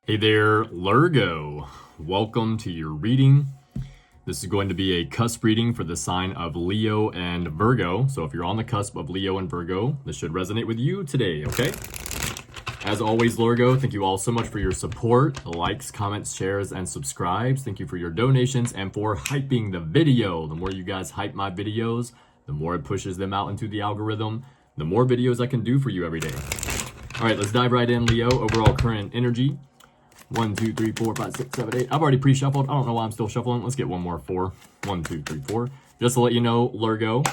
Hey there, Lergo. Welcome to your reading. This is going to be a cusp reading for the sign of Leo and Virgo. So if you're on the cusp of Leo and Virgo, this should resonate with you today, okay? As always, Lergo, thank you all so much for your support, the likes, comments, shares, and subscribes. Thank you for your donations and for hyping the video. The more you guys hype my videos, the more it pushes them out into the algorithm, the more videos I can do for you every day. All right, let's dive right in, Leo. Overall current energy. 1, 2, 3, 4, 5, 6, 7, 8. I've already pre-shuffled. I don't know why I'm still shuffling. Let's get one more 4. 1, 2, 3, 4. Just to let you know, Lergo,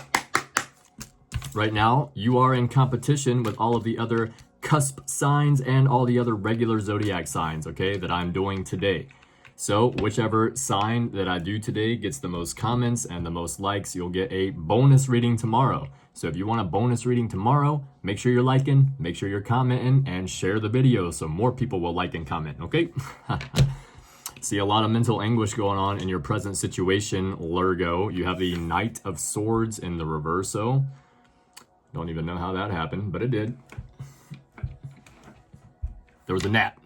right now you are in competition with all of the other cusp signs and all the other regular zodiac signs, okay, that I'm doing today. So whichever sign that I do today gets the most comments and the most likes, you'll get a bonus reading tomorrow. So if you want a bonus reading tomorrow, make sure you're liking, make sure you're commenting, and share the video so more people will like and comment, okay? See a lot of mental anguish going on in your present situation, Lergo. You have the Knight of Swords in the reverso. Don't even know how that happened, but it did. There was a gnat.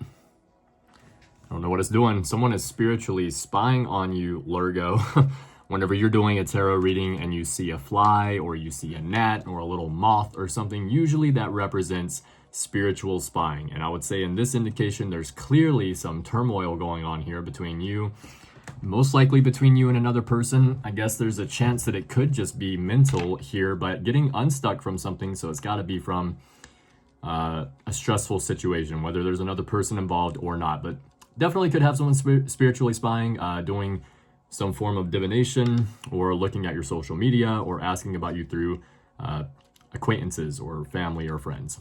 I don't know what it's doing. Someone is spiritually spying on you, Lergo. Whenever you're doing a tarot reading and you see a fly or you see a gnat or a little moth or something, usually that represents spiritual spying. And I would say in this indication, there's clearly some turmoil going on here between you, most likely between you and another person. I guess there's a chance that it could just be mental here, but getting unstuck from something, so it's got to be from a stressful situation, whether there's another person involved or not. But definitely could have someone spiritually spying, doing some form of divination or looking at your social media or asking about you through acquaintances or family or friends.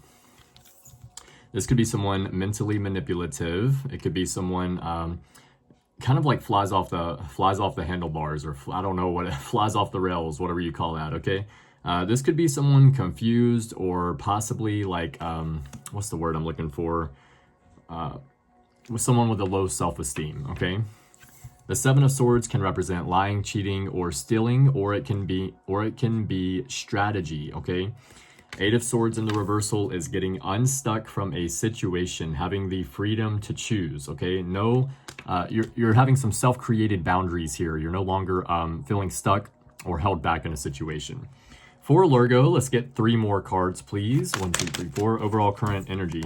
This could be someone mentally manipulative. It could be someone kind of like flies off the handlebars, or I don't know what it flies off the rails, whatever you call that. Okay. This could be someone confused or possibly like what's the word I'm looking for? With someone with a low self-esteem. Okay. The Seven of Swords can represent lying, cheating, or stealing, or it can be strategy, okay? 8 of Swords in the reversal is getting unstuck from a situation, having the freedom to choose, okay? No, you're having some self-created boundaries here. You're no longer feeling stuck or held back in a situation. For Lergo, let's get 3 more cards, please. 1, 2, 3, 4. Overall current energy.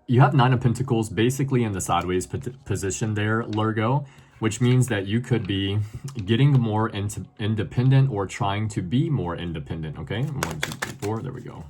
You have 9 of Pentacles basically in the sideways position there, Lergo, which means that you could be getting more independent or trying to be more independent, okay? 1, 2, 3, 4, there we go.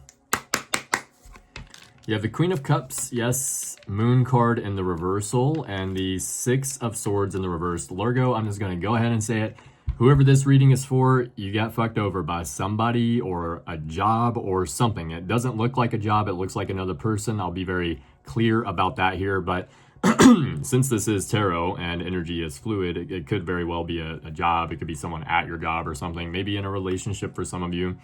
You have the Queen of Cups, yes, Moon card in the reversal, and the 6 of Swords in the reverse. Lergo, I'm just going to go ahead and say it. Whoever this reading is for, you got fucked over by somebody or a job or something. It doesn't look like a job. It looks like another person. I'll be very clear about that here. But since this is tarot and energy is fluid, it could very well be a job. It could be someone at your job or something. Maybe in a relationship for some of you.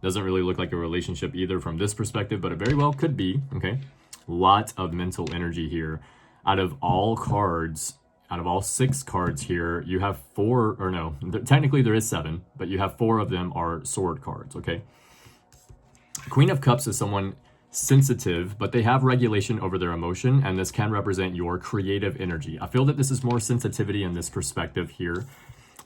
Doesn't really look like a relationship either from this perspective, but it very well could be. Okay. Lots of mental energy here. Out of all cards, out of all 6 cards here, you have 4, or no, technically there is 7, but you have 4 of them are sword cards, okay? Queen of Cups is someone sensitive, but they have regulation over their emotion, and this can represent your creative energy. I feel that this is more sensitivity in this perspective here.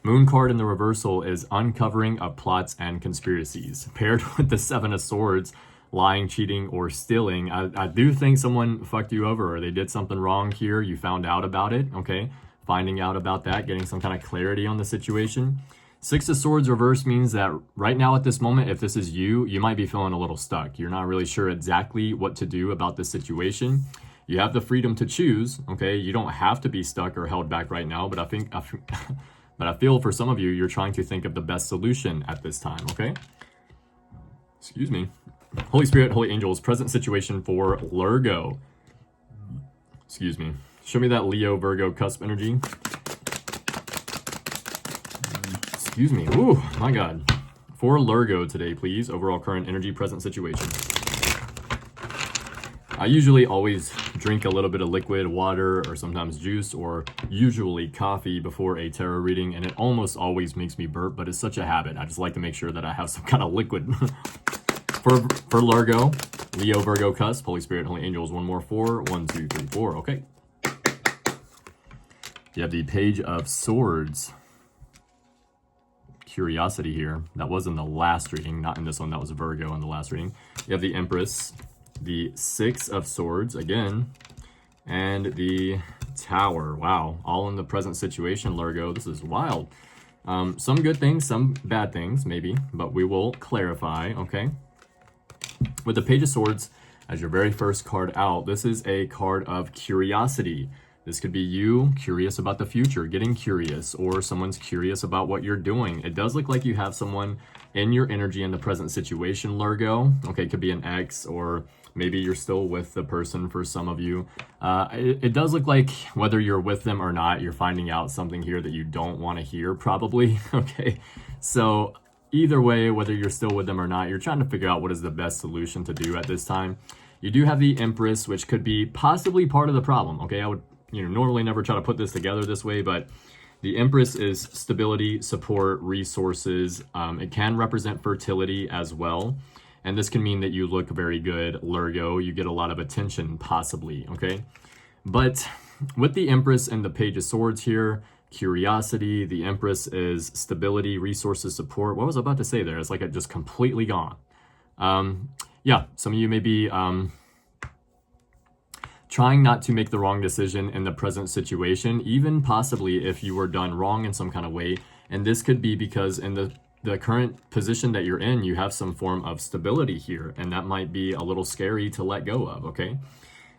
Moon card in the reversal is uncovering of plots and conspiracies. Paired with the 7 of Swords, lying, cheating, or stealing, I do think someone fucked you over or they did something wrong here. You found out about it, okay? Finding out about that, getting some kind of clarity on the situation. 6 of Swords reverse means that right now at this moment, if this is you, you might be feeling a little stuck. You're not really sure exactly what to do about this situation. You have the freedom to choose, okay? You don't have to be stuck or held back right now, but I feel for some of you, you're trying to think of the best solution at this time, okay? Excuse me. Holy Spirit, Holy Angels, present situation for Lergo. Excuse me. Show me that Leo, Virgo, cusp energy. Excuse me. Ooh, my God. For Lergo today, please. Overall current energy, present situation. I usually always drink a little bit of liquid, water, or sometimes juice, or usually coffee before a tarot reading, and it almost always makes me burp, but it's such a habit. I just like to make sure that I have some kind of liquid For Lergo, Leo, Virgo, Cusp, Holy Spirit, Holy Angels, 1 more 4, 1, 2, 3, 4. Okay. You have the Page of Swords. Curiosity here. That was in the last reading, not in this one. That was Virgo in the last reading. You have the Empress, the 6 of Swords again, and the Tower. Wow, all in the present situation, Lergo. This is wild. Some good things, some bad things, maybe, but we will clarify, okay? With the Page of Swords as your very first card out, this is a card of curiosity. This could be you curious about the future, getting curious, or someone's curious about what you're doing. It does look like you have someone in your energy in the present situation, Lergo. Okay, it could be an ex, or maybe you're still with the person for some of you. It does look like whether you're with them or not, you're finding out something here that you don't want to hear, probably. Okay, so either way, whether you're still with them or not, you're trying to figure out what is the best solution to do at this time. You do have the Empress, which could be possibly part of the problem. Okay, I would normally never try to put this together this way, but the Empress is stability, support, resources. It can represent fertility as well. And this can mean that you look very good, Lergo. You get a lot of attention, possibly, okay? But with the Empress and the Page of Swords here, curiosity, the Empress is stability, resources, support. What was I about to say there? It's like it just completely gone. Yeah, some of you may be trying not to make the wrong decision in the present situation, even possibly if you were done wrong in some kind of way. And this could be because in the current position that you're in, you have some form of stability here, and that might be a little scary to let go of, okay?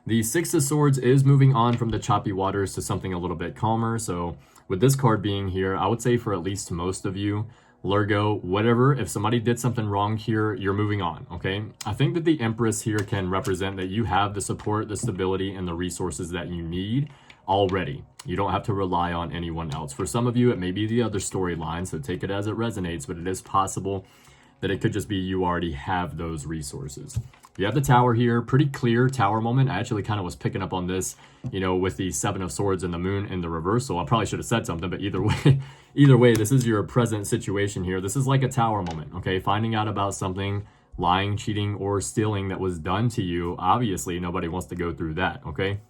The 6 of Swords is moving on from the choppy waters to something a little bit calmer. So with this card being here, I would say for at least most of you, Lergo, whatever, if somebody did something wrong here, you're moving on, okay? I think that the Empress here can represent that you have the support, the stability, and the resources that you need already. You don't have to rely on anyone else. For some of you, it may be the other storyline, so take it as it resonates, but it is possible that it could just be you already have those resources. You have the Tower here, pretty clear Tower moment. I actually kind of was picking up on this, with the 7 of Swords and the Moon in the reversal. I probably should have said something, but either way, this is your present situation here. This is like a Tower moment, okay? Finding out about something, lying, cheating, or stealing that was done to you. Obviously, nobody wants to go through that, okay?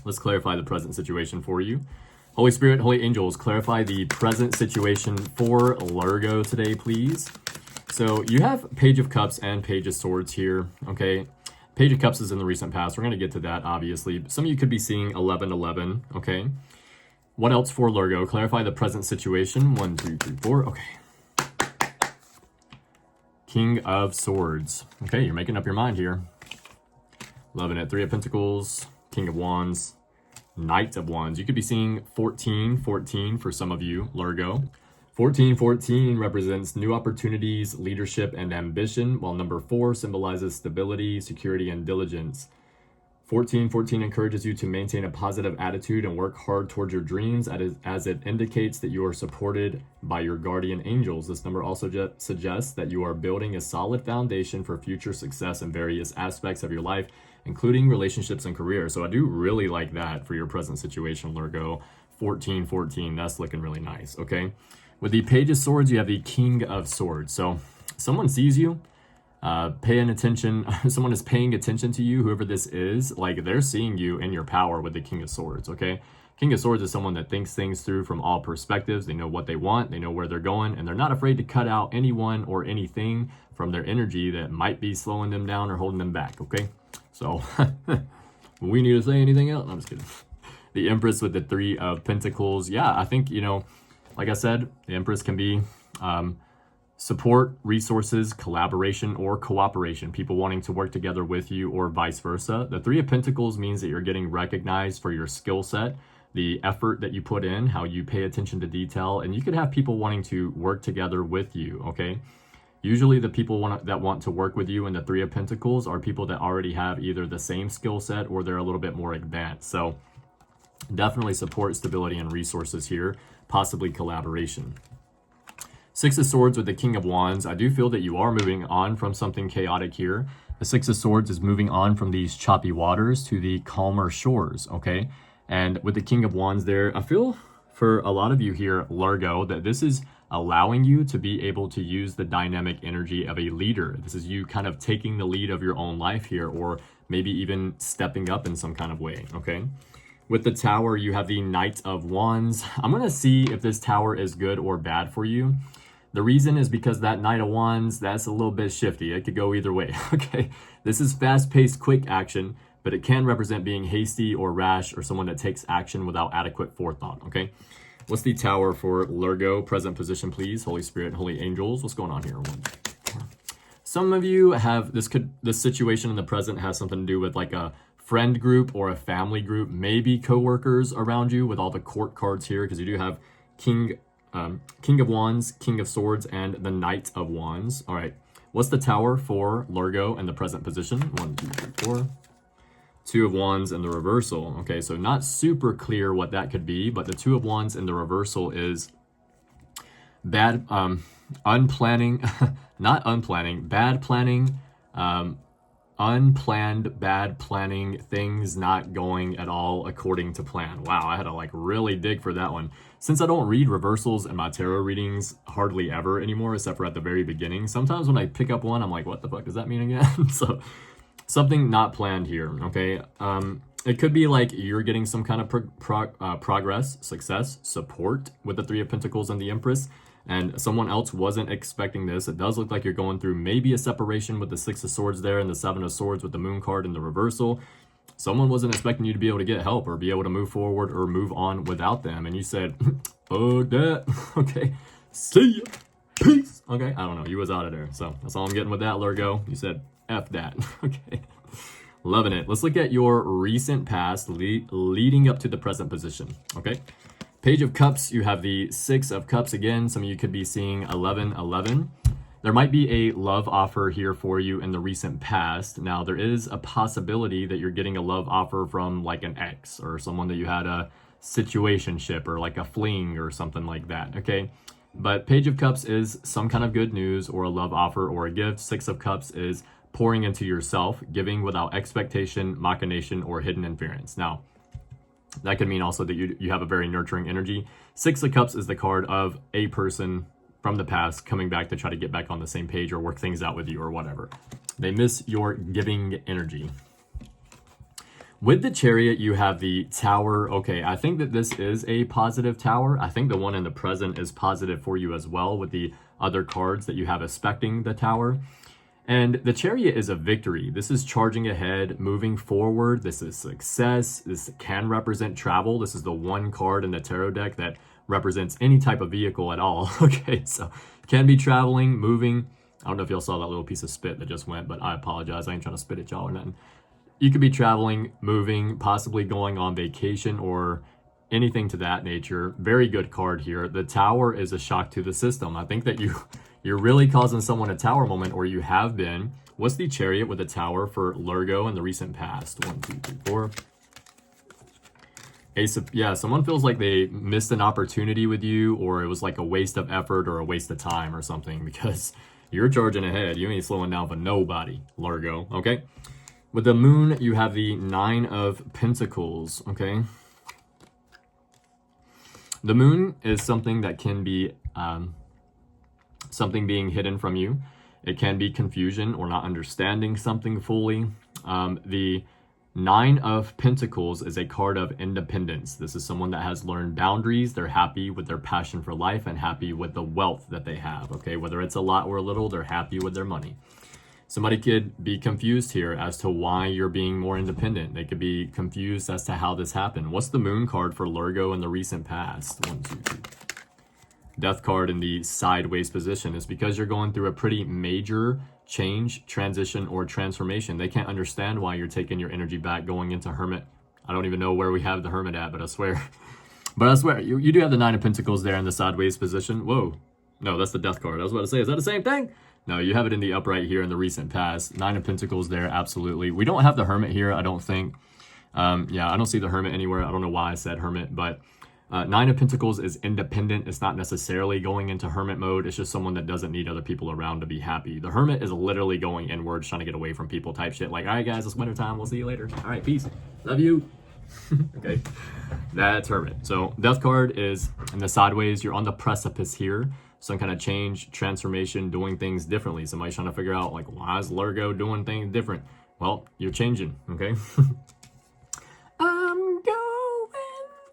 Let's clarify the present situation for you. Holy Spirit, Holy Angels, clarify the present situation for Lergo today, please. So you have Page of Cups and Page of Swords here, okay? Page of Cups is in the recent past. We're going to get to that, obviously. Some of you could be seeing 11-11, okay? What else for Lergo? Clarify the present situation. 1, 2, 3, 4, okay. King of Swords. Okay, you're making up your mind here. Loving it. 3 of Pentacles, King of Wands, Knight of Wands. You could be seeing 14-14 for some of you, Lergo. 14-14 represents new opportunities, leadership, and ambition, while number 4 symbolizes stability, security, and diligence. 14-14 encourages you to maintain a positive attitude and work hard towards your dreams, as it indicates that you are supported by your guardian angels. This number also suggests that you are building a solid foundation for future success in various aspects of your life, including relationships and career. So I do really like that for your present situation, Lergo. 14-14, that's looking really nice, okay? With the Page of Swords, you have the King of Swords. So someone sees you, paying attention. Someone is paying attention to you, whoever this is. Like, they're seeing you in your power with the King of Swords, okay? King of Swords is someone that thinks things through from all perspectives. They know what they want, they know where they're going, and they're not afraid to cut out anyone or anything from their energy that might be slowing them down or holding them back, okay? So, we need to say anything else? No, I'm just kidding. The Empress with the 3 of Pentacles. Yeah, I think, like I said, the Empress can be support, resources, collaboration, or cooperation. People wanting to work together with you, or vice versa. The 3 of Pentacles means that you're getting recognized for your skill set, the effort that you put in, how you pay attention to detail, and you could have people wanting to work together with you, okay? Usually the people that want to work with you in the 3 of Pentacles are people that already have either the same skill set or they're a little bit more advanced. So definitely support, stability, and resources here, possibly collaboration. 6 of Swords with the King of Wands. I do feel that you are moving on from something chaotic here. The 6 of Swords is moving on from these choppy waters to the calmer shores, okay? And with the King of Wands there, I feel for a lot of you here, Lergo, that this is allowing you to be able to use the dynamic energy of a leader. This is you kind of taking the lead of your own life here, or maybe even stepping up in some kind of way, okay? With the Tower, you have the Knight of Wands. I'm going to see if this Tower is good or bad for you. The reason is because that Knight of Wands, that's a little bit shifty. It could go either way, okay? This is fast-paced, quick action, but it can represent being hasty or rash or someone that takes action without adequate forethought, okay? What's the Tower for Lergo? Present position, please. Holy Spirit, Holy Angels. What's going on here? Some of you have, this situation in the present has something to do with like a friend group or a family group, maybe coworkers around you with all the court cards here, because you do have King of Wands, King of Swords, and the Knight of Wands. All right, what's the Tower for Lergo in the present position? 1, 2, 3, 4. 2 of Wands in the reversal. Okay, so not super clear what that could be, but the 2 of Wands in the reversal is bad, unplanning, not unplanning, bad planning, unplanned bad planning, things not going at all according to plan. Wow, I had to like really dig for that one. Since I don't read reversals in my tarot readings hardly ever anymore, except for at the very beginning, sometimes when I pick up one, I'm like, what the fuck does that mean again? So something not planned here, okay? It could be like you're getting some kind of progress, success, support with the 3 of Pentacles and the Empress, and someone else wasn't expecting this. It does look like you're going through maybe a separation with the 6 of Swords there and the 7 of Swords with the Moon card in the reversal. Someone wasn't expecting you to be able to get help or be able to move forward or move on without them. And you said, fuck that. Okay, see ya. Peace. Okay, I don't know. You was out of there. So that's all I'm getting with that, Lergo. You said, F that. Okay. Loving it. Let's look at your recent past leading up to the present position. Okay. Page of Cups, you have the 6 of Cups again. Some of you could be seeing 1111. There might be a love offer here for you in the recent past. Now, there is a possibility that you're getting a love offer from like an ex or someone that you had a situationship or like a fling or something like that, okay? But Page of Cups is some kind of good news or a love offer or a gift. 6 of Cups is pouring into yourself, giving without expectation, machination, or hidden interference. Now, that could mean also that you have a very nurturing energy. 6 of Cups is the card of a person from the past coming back to try to get back on the same page or work things out with you or whatever. They miss your giving energy. With the Chariot, you have the Tower. Okay, I think that this is a positive Tower. I think the one in the present is positive for you as well with the other cards that you have expecting the Tower. And the Chariot is a victory. This is charging ahead, moving forward. This is success. This can represent travel. This is the one card in the tarot deck that represents any type of vehicle at all. Okay, so can be traveling, moving. I don't know if y'all saw that little piece of spit that just went, but I apologize. I ain't trying to spit at y'all or nothing. You could be traveling, moving, possibly going on vacation or anything to that nature. Very good card here. The Tower is a shock to the system. I think that you're really causing someone a Tower moment, or you have been. What's the Chariot with the Tower for Lergo in the recent past? 1, 2, 3, 4. Ace of, yeah, someone feels like they missed an opportunity with you, or it was like a waste of effort or a waste of time or something, because you're charging ahead. You ain't slowing down for nobody, Lergo, okay? With the Moon, you have the 9 of Pentacles, okay? The Moon is something that can be something being hidden from you. It can be confusion or not understanding something fully. The 9 of Pentacles is a card of independence. This is someone that has learned boundaries. They're happy with their passion for life and happy with the wealth that they have, okay? Whether it's a lot or a little, they're happy with their money. Somebody could be confused here as to why you're being more independent. They could be confused as to how this happened. What's the Moon card for Lergo in the recent past? 1, 2, 3. Death card in the sideways position is because you're going through a pretty major change, transition, or transformation. They can't understand why you're taking your energy back going into Hermit. I don't even know where we have the Hermit at, but I swear. But I swear, you do have the 9 of Pentacles there in the sideways position. Whoa. No, that's the Death card. I was about to say, is that the same thing? No, you have it in the upright here in the recent past. 9 of Pentacles there, absolutely. We don't have the Hermit here, I don't think. Yeah, I don't see the Hermit anywhere. I don't know why I said Hermit, but 9 of Pentacles is independent. It's not necessarily going into Hermit mode. It's just someone that doesn't need other people around to be happy. The Hermit is literally going inwards, trying to get away from people type shit. Like, all right, guys, it's wintertime. We'll see you later. All right, peace. Love you. Okay, that's Hermit. So Death card is in the sideways. You're on the precipice here. some kind of change, transformation, doing things differently. Somebody's trying to figure out, like, why is Lergo doing things different? Well, you're changing, okay? I'm going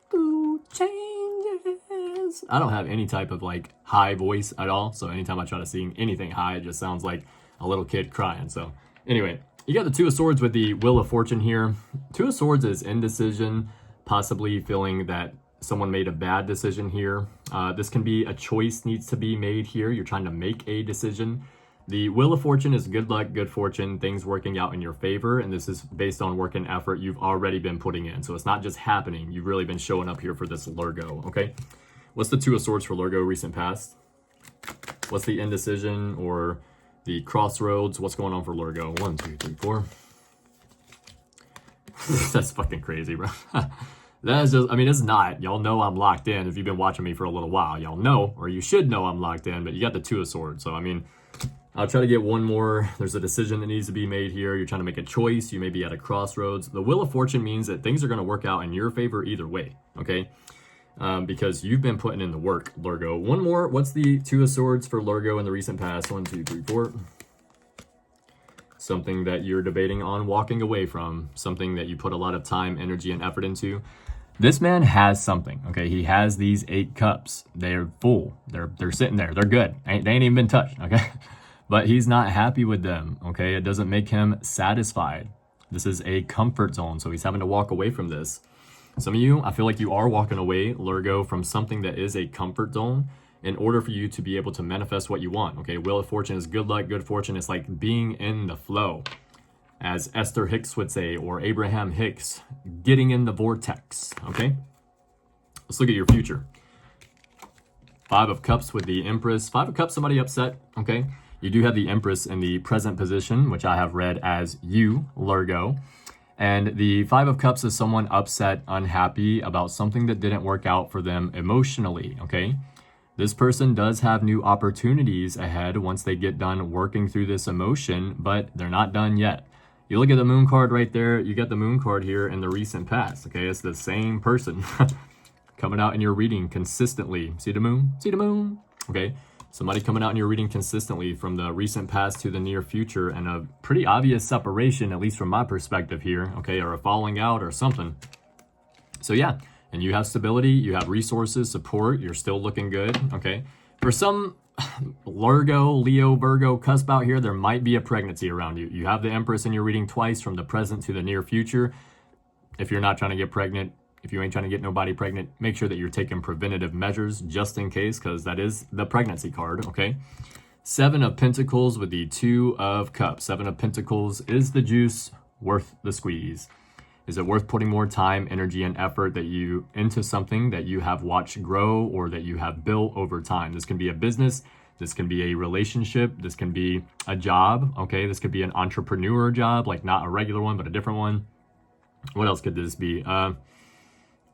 through changes. I don't have any type of like high voice at all. So anytime I try to sing anything high, it just sounds like a little kid crying. So anyway, you got the Two of Swords with the Wheel of Fortune here. Two of Swords is indecision, possibly feeling that someone made a bad decision here. This can be a choice needs to be made here. You're trying to make a decision. The Wheel of Fortune is good luck, good fortune, things working out in your favor. And this is based on work and effort you've already been putting in. So it's not just happening. You've really been showing up here for this Lergo, okay? What's the Two of Swords for Lergo recent past? What's the indecision or the crossroads? What's going on for Lergo? 1, 2, 3, 4. That's fucking crazy, bro. That is just, I mean, it's not. Y'all know I'm locked in. If you've been watching me for a little while, y'all know, or you should know I'm locked in, but you got the Two of Swords. So, I mean, I'll try to get one more. There's a decision that needs to be made here. You're trying to make a choice. You may be at a crossroads. The Wheel of Fortune means that things are going to work out in your favor either way, okay? Because you've been putting in the work, Lergo. One more. What's the Two of Swords for Lergo in the recent past? 1, 2, 3, 4. Something that you're debating on walking away from. Something that you put a lot of time, energy, and effort into. This man has something, okay? He has these 8 cups. They're full. They're sitting there. They're good. They ain't even been touched, okay? But he's not happy with them, okay? It doesn't make him satisfied. This is a comfort zone, so he's having to walk away from this. Some of you, I feel like you are walking away, Lergo, from something that is a comfort zone in order for you to be able to manifest what you want, okay? Wheel of Fortune is good luck, good fortune. It's like being in the flow. As Esther Hicks would say, or Abraham Hicks, getting in the vortex, okay? Let's look at your future. 5 of Cups with the Empress. 5 of Cups, somebody upset, okay? You do have the Empress in the present position, which I have read as you, Lergo. And the 5 of Cups is someone upset, unhappy about something that didn't work out for them emotionally, okay? This person does have new opportunities ahead once they get done working through this emotion, but they're not done yet. You look at the Moon card right there, you get the Moon card here in the recent past, okay? It's the same person coming out in your reading consistently. See the Moon? See the Moon? Okay? Somebody coming out in your reading consistently from the recent past to the near future, and a pretty obvious separation, at least from my perspective here, okay? Or a falling out or something. So yeah, and you have stability, you have resources, support, you're still looking good, okay? For some Lergo, Leo, Virgo, Cusp out here, there might be a pregnancy around you. You have the Empress in your reading twice from the present to the near future. If you're not trying to get pregnant, if you ain't trying to get nobody pregnant, make sure that you're taking preventative measures just in case, because that is the pregnancy card, okay? 7 of Pentacles with the 2 of Cups. 7 of Pentacles, is the juice worth the squeeze? Is it worth putting more time, energy, and effort that you into something that you have watched grow or that you have built over time? This can be a business. This can be a relationship. This can be a job, okay? This could be an entrepreneur job, like not a regular one, but a different one. What else could this be?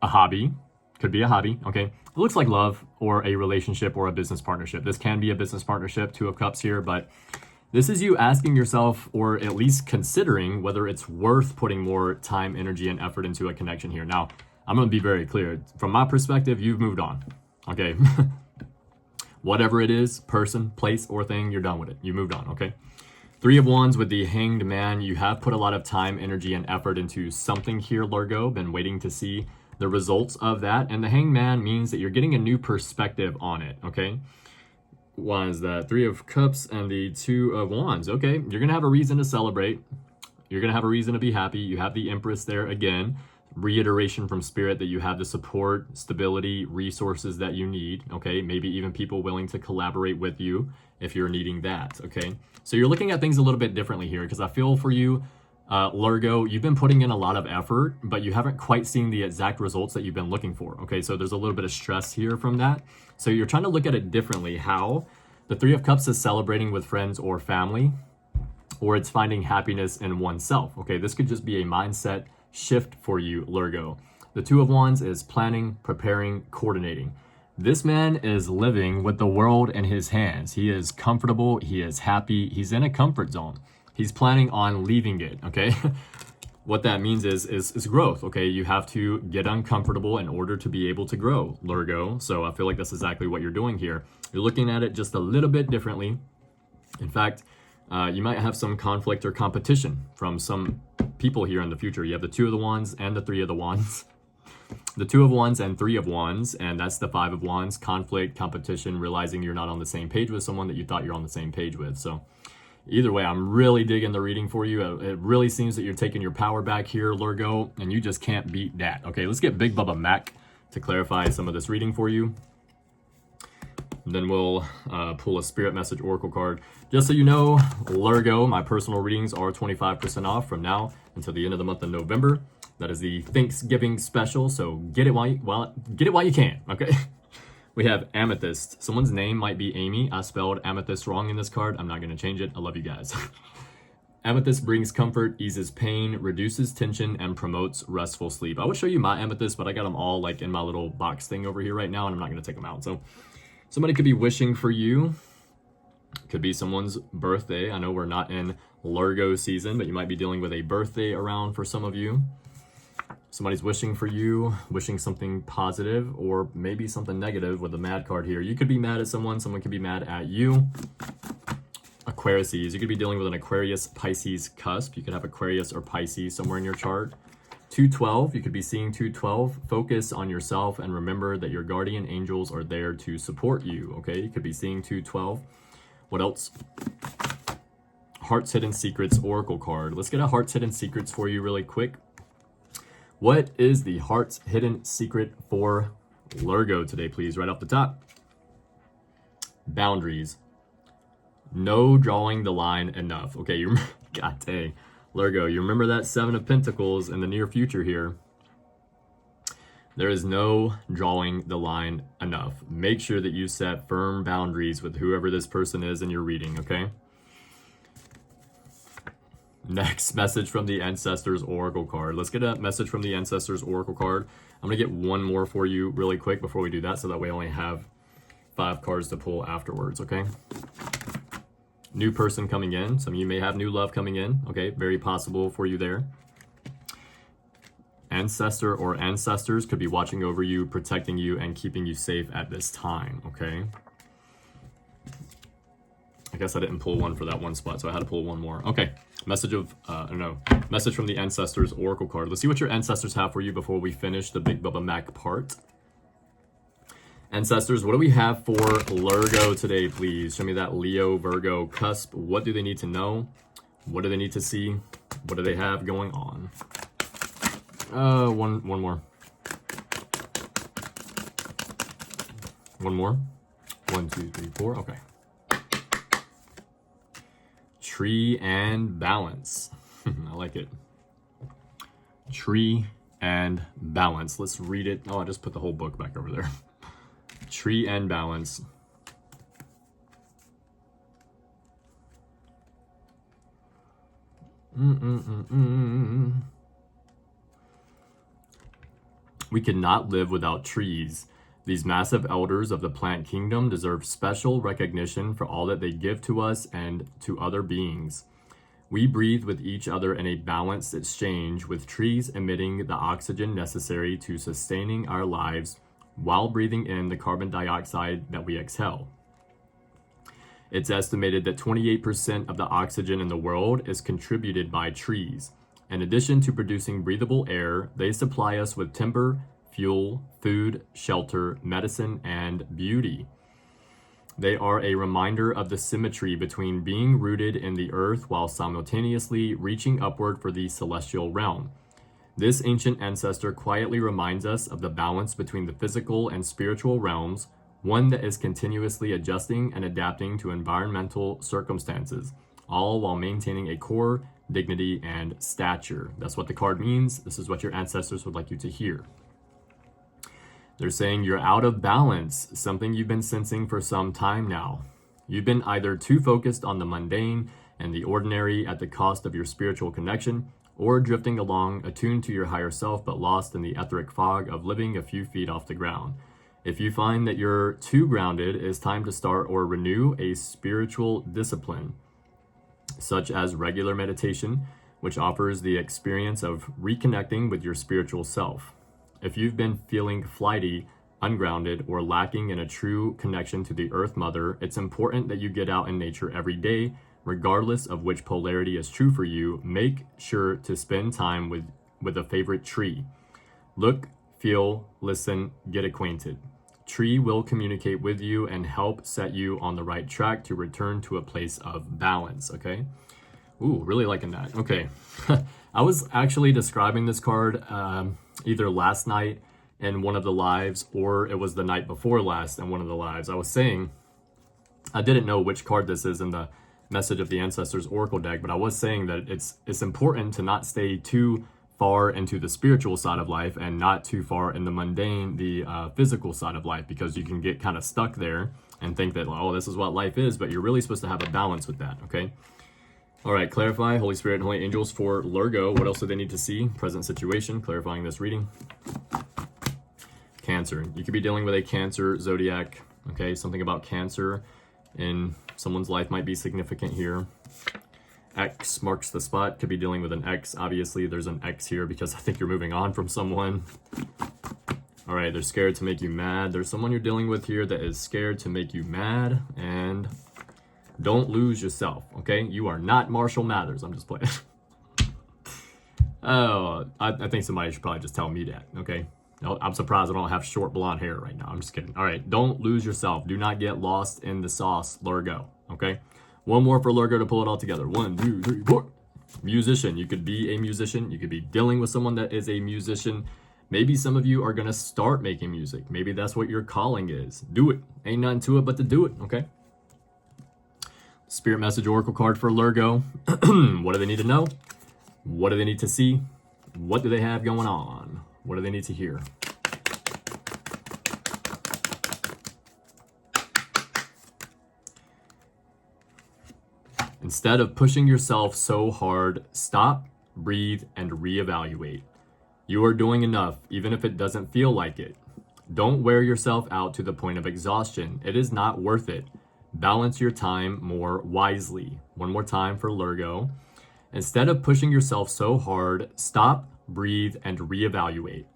A hobby. Could be a hobby, okay? It looks like love or a relationship or a business partnership. This can be a business partnership, 2 of Cups here, but this is you asking yourself, or at least considering, whether it's worth putting more time, energy, and effort into a connection here. Now, I'm going to be very clear. From my perspective, you've moved on, okay? Whatever it is, person, place, or thing, you're done with it. You moved on, okay? 3 of Wands with the Hanged Man. You have put a lot of time, energy, and effort into something here, Lergo. Been waiting to see the results of that. And the Hanged Man means that you're getting a new perspective on it, okay? One is the 3 of Cups and the 2 of Wands. Okay, you're going to have a reason to celebrate. You're going to have a reason to be happy. You have the Empress there again. Reiteration from Spirit that you have the support, stability, resources that you need, okay? Maybe even people willing to collaborate with you if you're needing that, okay? So you're looking at things a little bit differently here, because I feel for you, Lergo, you've been putting in a lot of effort, but you haven't quite seen the exact results that you've been looking for, okay? So there's a little bit of stress here from that. So you're trying to look at it differently. How? The 3 of Cups is celebrating with friends or family, or it's finding happiness in oneself, okay? This could just be a mindset shift for you, Lergo. The 2 of Wands is planning, preparing, coordinating. This man is living with the world in his hands. He is comfortable. He is happy. He's in a comfort zone. He's planning on leaving it, okay? what that means is growth. Okay, you have to get uncomfortable in order to be able to grow, Lergo. So I feel like that's exactly what you're doing here. You're looking at it just a little bit differently. In fact, you might have some conflict or competition from some people here in the future. You have the Two of the Wands and the Three of the Wands. The Two of Wands and Three of Wands, and that's the Five of Wands. Conflict, competition, realizing you're not on the same page with someone that you thought you're on the same page with. So either way, I'm really digging the reading for you. It really seems that you're taking your power back here, Lergo, and you just can't beat that. Okay, let's get Big Bubba Mac to clarify some of this reading for you. Then we'll pull a Spirit Message Oracle card. Just so you know, Lergo, my personal readings are 25% off from now until the end of the month of November. That is the Thanksgiving special, so get it while you can, okay? We have Amethyst. Someone's name might be Amy. I spelled Amethyst wrong in this card. I'm not going to change it. I love you guys. Amethyst brings comfort, eases pain, reduces tension, and promotes restful sleep. I would show you my Amethyst, but I got them all like in my little box thing over here right now, and I'm not going to take them out. So somebody could be wishing for you. Could be someone's birthday. I know we're not in Lergo season, but you might be dealing with a birthday around for some of you. Somebody's wishing for you, wishing something positive, or maybe something negative with the Mad card here. You could be mad at someone could be mad at you. Aquarius, you could be dealing with an Aquarius, Pisces cusp. You could have Aquarius or Pisces somewhere in your chart. 212, you could be seeing 212. Focus on yourself and remember that your guardian angels are there to support you, okay? You could be seeing 212. What else? Heart's Hidden Secrets Oracle card. Let's get a Heart's Hidden Secrets for you really quick. What is the Heart's Hidden Secret for Lergo today, please? Right off the top. Boundaries. No drawing the line enough. Okay, God dang. Lergo, you remember that Seven of Pentacles in the near future here. There is no drawing the line enough. Make sure that you set firm boundaries with whoever this person is in your reading, okay? Next, message from the Ancestors Oracle card. Let's get a message from the Ancestors Oracle card. I'm going to get one more for you really quick before we do that, so that way I only have 5 cards to pull afterwards, okay? New person coming in. Some of you may have new love coming in, okay? Very possible for you there. Ancestor or ancestors could be watching over you, protecting you, and keeping you safe at this time, okay? I guess I didn't pull one for that one spot, so I had to pull one more. Okay, message from the Ancestors Oracle card. Let's see what your ancestors have for you before we finish the Big Bubba Mac part. Ancestors, what do we have for Lergo today, please? Show me that Leo, Virgo, Cusp. What do they need to know? What do they need to see? What do they have going on? One more. One more. 1, 2, 3, 4. Okay. Tree and balance. I like it. Tree and balance. Let's read it. Oh, I just put the whole book back over there. Tree and balance. We cannot live without trees. These massive elders of the plant kingdom deserve special recognition for all that they give to us and to other beings. We breathe with each other in a balanced exchange, with trees emitting the oxygen necessary to sustaining our lives while breathing in the carbon dioxide that we exhale. It's estimated that 28% of the oxygen in the world is contributed by trees. In addition to producing breathable air, they supply us with timber, fuel, food, shelter, medicine, and beauty. They are a reminder of the symmetry between being rooted in the earth while simultaneously reaching upward for the celestial realm. This ancient ancestor quietly reminds us of the balance between the physical and spiritual realms, one that is continuously adjusting and adapting to environmental circumstances, all while maintaining a core dignity and stature. That's what the card means. This is what your ancestors would like you to hear. They're saying you're out of balance, something you've been sensing for some time now. You've been either too focused on the mundane and the ordinary at the cost of your spiritual connection, or drifting along, attuned to your higher self, but lost in the etheric fog of living a few feet off the ground. If you find that you're too grounded, it's time to start or renew a spiritual discipline, such as regular meditation, which offers the experience of reconnecting with your spiritual self. If you've been feeling flighty, ungrounded, or lacking in a true connection to the Earth Mother, it's important that you get out in nature every day, regardless of which polarity is true for you. Make sure to spend time with a favorite tree. Look, feel, listen, get acquainted. Tree will communicate with you and help set you on the right track to return to a place of balance, okay? Ooh, really liking that. Okay. I was actually describing this card either last night in one of the lives, or it was the night before last in one of the lives. I was saying, I didn't know which card this is in the Message of the Ancestors Oracle deck, but I was saying that it's important to not stay too far into the spiritual side of life and not too far in the mundane, the physical side of life, because you can get kind of stuck there and think that, oh, this is what life is, but you're really supposed to have a balance with that, okay? All right, clarify, Holy Spirit and Holy Angels for Lergo. What else do they need to see? Present situation, clarifying this reading. Cancer. You could be dealing with a Cancer zodiac, okay? Something about Cancer in someone's life might be significant here. X marks the spot. Could be dealing with an X. Obviously, there's an X here because I think you're moving on from someone. All right, they're scared to make you mad. There's someone you're dealing with here that is scared to make you mad, and don't lose yourself, okay? You are not Marshall Mathers. I'm just playing. Oh, I think somebody should probably just tell me that, okay? No, I'm surprised I don't have short blonde hair right now. I'm just kidding. All right, don't lose yourself. Do not get lost in the sauce, Lergo, okay? One more for Lergo to pull it all together. 1, 2, 3, 4. Musician. You could be a musician. You could be dealing with someone that is a musician. Maybe some of you are going to start making music. Maybe that's what your calling is. Do it. Ain't nothing to it but to do it, okay? Spirit Message Oracle card for Lergo. What do they need to know? What do they need to see? What do they have going on? What do they need to hear? Instead of pushing yourself so hard, stop, breathe, and reevaluate. You are doing enough, even if it doesn't feel like it. Don't wear yourself out to the point of exhaustion. It is not worth it. Balance your time more wisely. One more time for Lergo. Instead of pushing yourself so hard, stop, breathe, and reevaluate.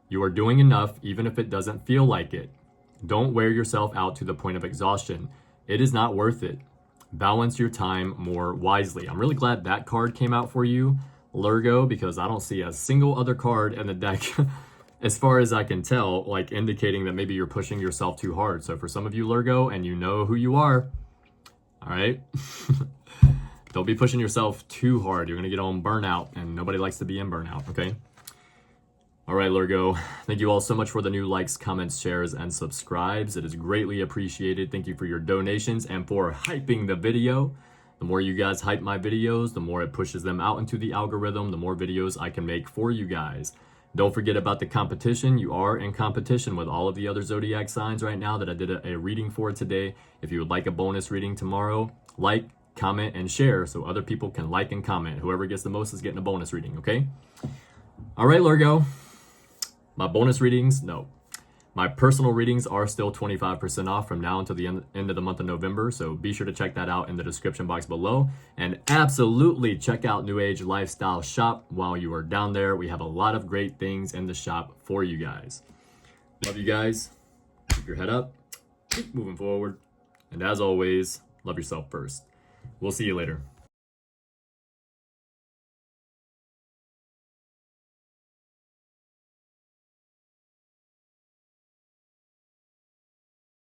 You are doing enough, even if it doesn't feel like it. Don't wear yourself out to the point of exhaustion. It is not worth it. Balance your time more wisely. I'm really glad that card came out for you, Lergo, because I don't see a single other card in the deck as far as I can tell, like indicating that maybe you're pushing yourself too hard. So for some of you, Lergo, and you know who you are, all right? Don't be pushing yourself too hard. You're going to get on burnout, and nobody likes to be in burnout, okay? All right, Lergo. Thank you all so much for the new likes, comments, shares, and subscribes. It is greatly appreciated. Thank you for your donations and for hyping the video. The more you guys hype my videos, the more it pushes them out into the algorithm, the more videos I can make for you guys. Don't forget about the competition. You are in competition with all of the other zodiac signs right now that I did a reading for today. If you would like a bonus reading tomorrow, like, comment, and share so other people can like and comment. Whoever gets the most is getting a bonus reading, okay? All right, Lergo. My bonus readings, no. My personal readings are still 25% off from now until the end of the month of November, so be sure to check that out in the description box below. And absolutely check out New Age Lifestyle Shop while you are down there. We have a lot of great things in the shop for you guys. Love you guys. Keep your head up. Keep moving forward. And as always, love yourself first. We'll see you later.